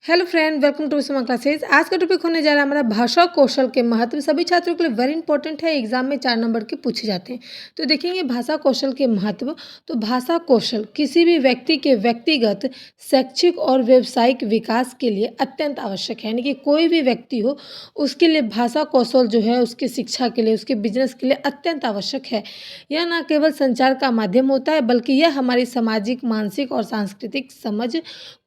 Hello friend, welcome to Suma classes. आज का topic होने जा रहा है हमारा भाषा कौशल के महत्व। सभी छात्रों के लिए वेरी इंपॉर्टेंट है, एग्जाम में 4 नंबर के पूछे जाते हैं। तो देखेंगे भाषा कौशल के महत्व। तो भाषा कौशल किसी भी व्यक्ति के व्यक्तिगत शैक्षिक और व्यावसायिक विकास के लिए अत्यंत आवश्यक है। यानी कि कोई भी व्यक्ति हो उसके लिए भाषा कौशल जो है उसकी शिक्षा के लिए, उसके बिजनेस के लिए अत्यंत आवश्यक है। यह न केवल संचार का माध्यम होता है बल्कि यह हमारी सामाजिक, मानसिक और सांस्कृतिक समझ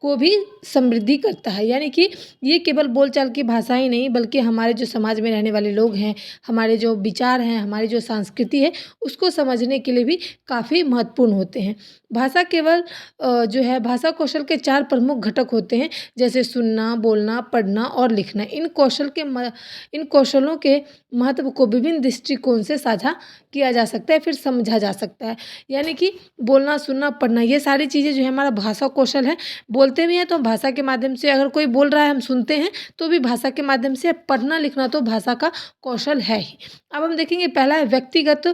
को भी समृद्धि करता है। यानी कि ये केवल बोलचाल की भाषा ही नहीं बल्कि हमारे जो समाज में रहने वाले लोग हैं, हमारे जो विचार हैं, हमारी जो संस्कृति है उसको समझने के लिए भी काफ़ी महत्वपूर्ण होते हैं। भाषा केवल जो है भाषा कौशल के 4 प्रमुख घटक होते हैं, जैसे सुनना, बोलना, पढ़ना और लिखना। इन कौशलों के महत्व को विभिन्न दृष्टिकोण से साझा किया जा सकता है, फिर समझा जा सकता है। यानी कि बोलना, सुनना, पढ़ना, ये सारी चीज़ें जो है हमारा भाषा कौशल है। बोलते भी हैं तो हम भाषा के माध्यम से, अगर कोई बोल रहा है हम सुनते हैं तो भी भाषा के माध्यम से। पढ़ना लिखना तो भाषा का कौशल है ही। अब हम देखेंगे, पहला है व्यक्तिगत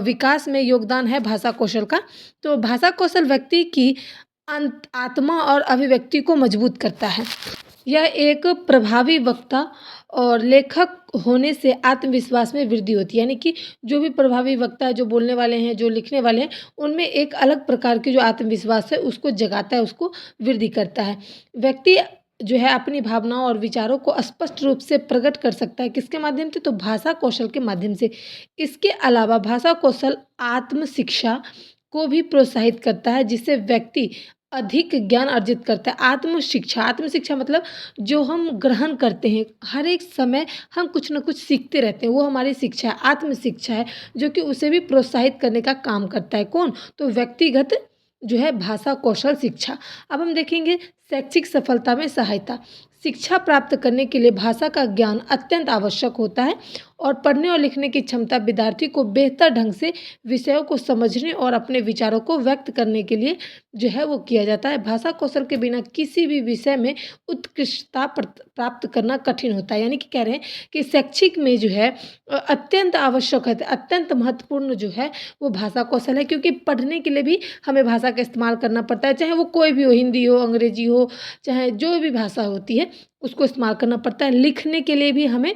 विकास में योगदान है भाषा कौशल का। तो भाषा कौशल व्यक्ति की आत्मा और अभिव्यक्ति को मजबूत करता है। यह एक प्रभावी वक्ता और लेखक होने से आत्मविश्वास में वृद्धि होती है। यानी कि जो भी प्रभावी वक्ता है, जो बोलने वाले हैं, जो लिखने वाले हैं, उनमें एक अलग प्रकार की जो आत्मविश्वास है उसको जगाता है, उसको वृद्धि करता है। व्यक्ति जो है अपनी भावनाओं और विचारों को स्पष्ट रूप से प्रकट कर सकता है। किसके माध्यम से? तो भाषा कौशल के माध्यम से। इसके अलावा भाषा कौशल आत्म शिक्षा को भी प्रोत्साहित करता है, जिससे व्यक्ति अधिक ज्ञान अर्जित करता है। आत्म शिक्षा मतलब जो हम ग्रहण करते हैं, हर एक समय हम कुछ ना कुछ सीखते रहते हैं, वो हमारी शिक्षा है, आत्म शिक्षा है, जो कि उसे भी प्रोत्साहित करने का काम करता है। कौन? तो व्यक्तिगत जो है भाषा कौशल शिक्षा। अब हम देखेंगे शैक्षिक सफलता में सहायता। शिक्षा प्राप्त करने के लिए भाषा का ज्ञान अत्यंत आवश्यक होता है और पढ़ने और लिखने की क्षमता विद्यार्थी को बेहतर ढंग से विषयों को समझने और अपने विचारों को व्यक्त करने के लिए जो है वो किया जाता है। भाषा कौशल के बिना किसी भी विषय में उत्कृष्टता प्राप्त करना कठिन होता है। यानी कि कह रहे हैं कि शैक्षिक में जो है अत्यंत आवश्यक है, अत्यंत महत्वपूर्ण जो है वो भाषा कौशल है, क्योंकि पढ़ने के लिए भी हमें भाषा का इस्तेमाल करना पड़ता है, चाहे वो कोई भी हो, हिंदी हो, अंग्रेजी हो, चाहे जो भी भाषा होती है उसको इस्तेमाल करना पड़ता है। लिखने के लिए भी हमें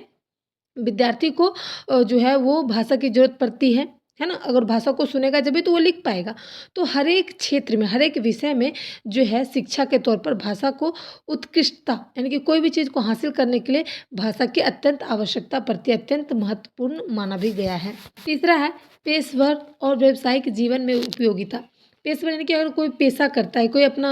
विद्यार्थी को जो है वो भाषा की ज़रूरत पड़ती है ना? अगर भाषा को सुनेगा जभी तो वो लिख पाएगा। तो हर एक क्षेत्र में, हर एक विषय में जो है शिक्षा के तौर पर भाषा को उत्कृष्टता, यानी कि कोई भी चीज़ को हासिल करने के लिए भाषा की अत्यंत आवश्यकता पड़ती है, अत्यंत महत्वपूर्ण माना भी गया है। तीसरा है पेशेवर और व्यावसायिक जीवन में उपयोगिता। पेशेवर यानी कि अगर कोई पेशा करता है, कोई अपना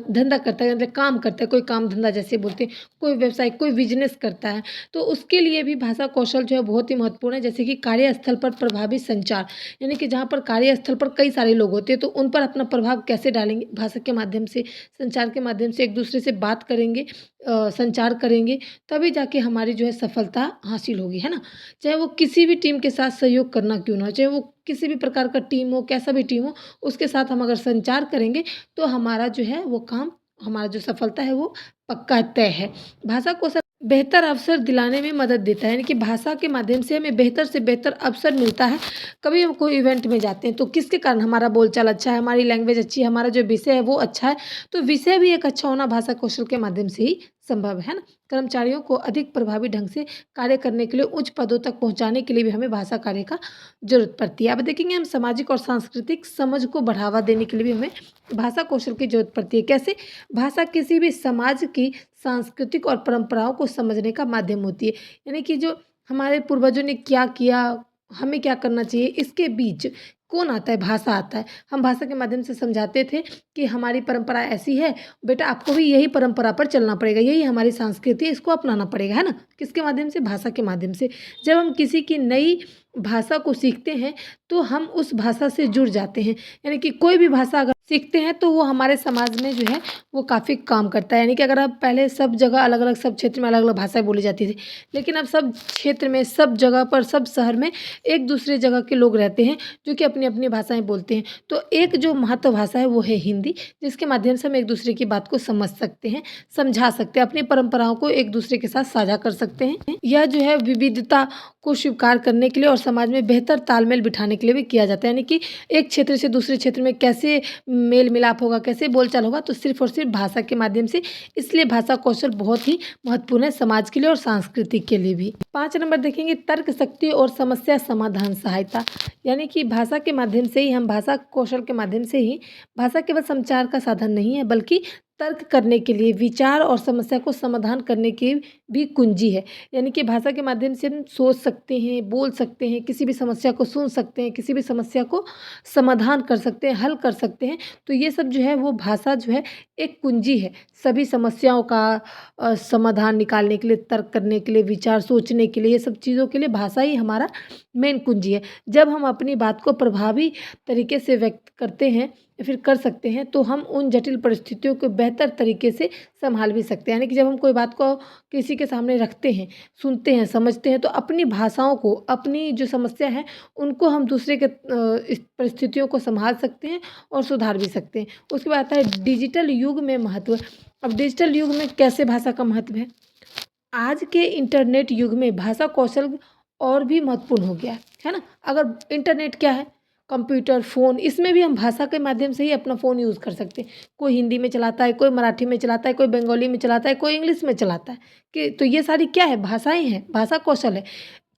धंधा करता है, मतलब काम करता है, कोई काम धंधा जैसे बोलते हैं, कोई व्यवसाय, कोई बिजनेस करता है, तो उसके लिए भी भाषा कौशल जो है बहुत ही महत्वपूर्ण है। जैसे कि कार्यस्थल पर प्रभावी संचार, यानी कि जहाँ पर कार्यस्थल पर कई सारे लोग होते हैं तो उन पर अपना प्रभाव कैसे डालेंगे? भाषा के माध्यम से, संचार के माध्यम से एक दूसरे से बात करेंगे, संचार करेंगे, तभी जाके हमारी जो है सफलता हासिल होगी, है ना? चाहे वो किसी भी टीम के साथ सहयोग करना क्यों ना हो, चाहे वो किसी भी प्रकार का टीम हो, कैसा भी टीम हो, उसके साथ हम अगर संचार करेंगे तो हमारा जो है वो काम, हमारा जो सफलता है वो पक्का तय है। भाषा को बेहतर अवसर दिलाने में मदद देता है। यानी कि भाषा के माध्यम से हमें बेहतर से बेहतर अवसर मिलता है। कभी हम कोई इवेंट में जाते हैं तो किसके कारण? हमारा बोलचाल अच्छा है, हमारी लैंग्वेज अच्छी है, हमारा जो विषय है वो अच्छा है। तो विषय भी एक अच्छा होना भाषा कौशल के माध्यम से ही संभव है ना? कर्मचारियों को अधिक प्रभावी ढंग से कार्य करने के लिए, उच्च पदों तक पहुंचाने के लिए भी हमें भाषा कार्य का जरूरत पड़ती है। अब देखेंगे हम सामाजिक और सांस्कृतिक समझ को बढ़ावा देने के लिए भी हमें भाषा कौशल की जरूरत पड़ती है। कैसे? भाषा किसी भी समाज की सांस्कृतिक और परंपराओं को समझने का माध्यम होती है। यानी कि जो हमारे पूर्वजों ने क्या किया, हमें क्या करना चाहिए, इसके बीच कौन आता है? भाषा आता है। हम भाषा के माध्यम से समझाते थे कि हमारी परंपरा ऐसी है, बेटा आपको भी यही परंपरा पर चलना पड़ेगा, यही हमारी संस्कृति है, इसको अपनाना पड़ेगा, है ना? किसके माध्यम से? भाषा के माध्यम से। जब हम किसी की नई भाषा को सीखते हैं तो हम उस भाषा से जुड़ जाते हैं। यानी कि कोई भी भाषा अगर सीखते हैं तो वो हमारे समाज में जो है वो काफ़ी काम करता है। यानी कि अगर आप पहले सब जगह अलग अलग, सब क्षेत्र में अलग अलग भाषाएं बोली जाती थी, लेकिन अब सब क्षेत्र में, सब जगह पर, सब शहर में एक दूसरे जगह के लोग रहते हैं जो कि अपनी अपनी भाषाएं बोलते हैं। तो एक जो महत्व भाषा है वो है हिंदी, जिसके माध्यम से हम एक दूसरे की बात को समझ सकते हैं, समझा सकते हैं, अपनी परंपराओं को एक दूसरे के साथ साझा कर सकते हैं। यह जो है विविधता को स्वीकार करने के लिए और समाज में बेहतर तालमेल बिठाने के लिए भी किया जाता है। यानी कि एक क्षेत्र से दूसरे क्षेत्र में कैसे मेल मिलाप होगा, कैसे बोलचाल होगा, तो सिर्फ और सिर्फ भाषा के माध्यम से। इसलिए भाषा कौशल बहुत ही महत्वपूर्ण है समाज के लिए और सांस्कृतिक के लिए भी। 5 नंबर देखेंगे तर्क शक्ति और समस्या समाधान सहायता, यानी कि भाषा के माध्यम से ही हम भाषा कौशल के माध्यम से ही भाषा केवल संचार का साधन नहीं है बल्कि तर्क करने के लिए, विचार और समस्या को समाधान करने की भी कुंजी है। यानी कि भाषा के माध्यम से हम सोच सकते हैं, बोल सकते हैं, किसी भी समस्या को सुन सकते हैं, किसी भी समस्या को समाधान कर सकते हैं, हल कर सकते हैं। तो ये सब जो है वो भाषा जो है एक कुंजी है सभी समस्याओं का समाधान निकालने के लिए, तर्क करने के लिए, विचार सोचने के लिए, ये सब चीज़ों के लिए भाषा ही हमारा मेन कुंजी है। जब हम अपनी बात को प्रभावी तरीके से व्यक्त करते हैं या फिर कर सकते हैं तो हम उन जटिल परिस्थितियों को बेहतर तरीके से संभाल भी सकते हैं। यानी कि जब हम कोई बात को किसी के सामने रखते हैं, सुनते हैं, समझते हैं, तो अपनी भाषाओं को, अपनी जो समस्या है उनको हम दूसरे के इस परिस्थितियों को संभाल सकते हैं और सुधार भी सकते हैं। उसके बाद आता है डिजिटल युग में महत्व। अब डिजिटल युग में कैसे भाषा का महत्व है? आज के इंटरनेट युग में भाषा कौशल और भी महत्वपूर्ण हो गया है ना। अगर इंटरनेट क्या है? कंप्यूटर, फ़ोन, इसमें भी हम भाषा के माध्यम से ही अपना फ़ोन यूज़ कर सकते हैं। कोई हिंदी में चलाता है, कोई मराठी में चलाता है, कोई बंगाली में चलाता है, कोई इंग्लिश में चलाता है कि तो ये सारी क्या है? भाषाएँ हैं, भाषा कौशल है।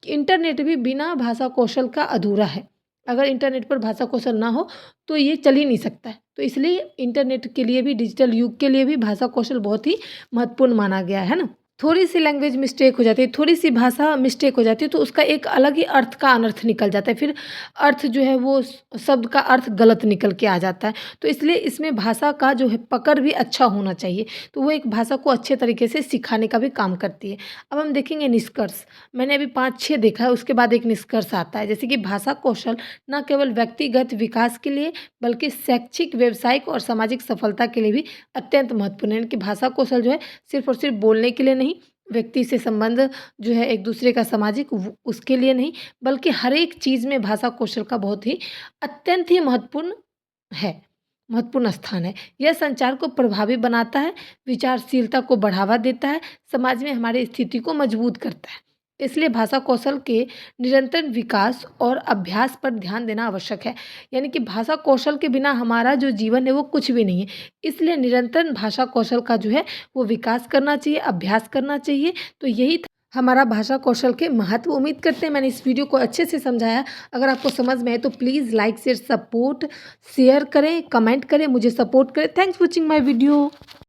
इंटरनेट भी बिना भाषा कौशल का अधूरा है। अगर इंटरनेट पर भाषा कौशल ना हो तो ये चल ही नहीं सकता है। तो इसलिए इंटरनेट के लिए भी, डिजिटल युग के लिए भी भाषा कौशल बहुत ही महत्वपूर्ण माना गया है ना। थोड़ी सी लैंग्वेज मिस्टेक हो जाती है, थोड़ी सी भाषा मिस्टेक हो जाती है तो उसका एक अलग ही अर्थ का अनर्थ निकल जाता है। फिर अर्थ जो है वो शब्द का अर्थ गलत निकल के आ जाता है। तो इसलिए इसमें भाषा का जो है पकड़ भी अच्छा होना चाहिए। तो वो एक भाषा को अच्छे तरीके से सिखाने का भी काम करती है। अब हम देखेंगे निष्कर्ष। मैंने अभी 5-6 देखा है, उसके बाद एक निष्कर्ष आता है। जैसे कि भाषा कौशल न केवल व्यक्तिगत विकास के लिए बल्कि शैक्षिक, व्यावसायिक और सामाजिक सफलता के लिए भी अत्यंत महत्वपूर्ण है। यानी कि भाषा कौशल जो है सिर्फ और सिर्फ बोलने के लिए नहीं, व्यक्ति से संबंध जो है एक दूसरे का सामाजिक उसके लिए नहीं, बल्कि हर एक चीज़ में भाषा कौशल का बहुत ही अत्यंत ही है महत्वपूर्ण स्थान है। यह संचार को प्रभावी बनाता है, विचारशीलता को बढ़ावा देता है, समाज में हमारी स्थिति को मजबूत करता है। इसलिए भाषा कौशल के निरंतर विकास और अभ्यास पर ध्यान देना आवश्यक है। यानी कि भाषा कौशल के बिना हमारा जो जीवन है वो कुछ भी नहीं है। इसलिए निरंतर भाषा कौशल का जो है वो विकास करना चाहिए, अभ्यास करना चाहिए। तो यही था हमारा भाषा कौशल के महत्व। उम्मीद करते हैं मैंने इस वीडियो को अच्छे से समझाया। अगर आपको समझ में आए तो please like, share, support, share करें, कमेंट करें, मुझे सपोर्ट करें। Thanks for watching my video.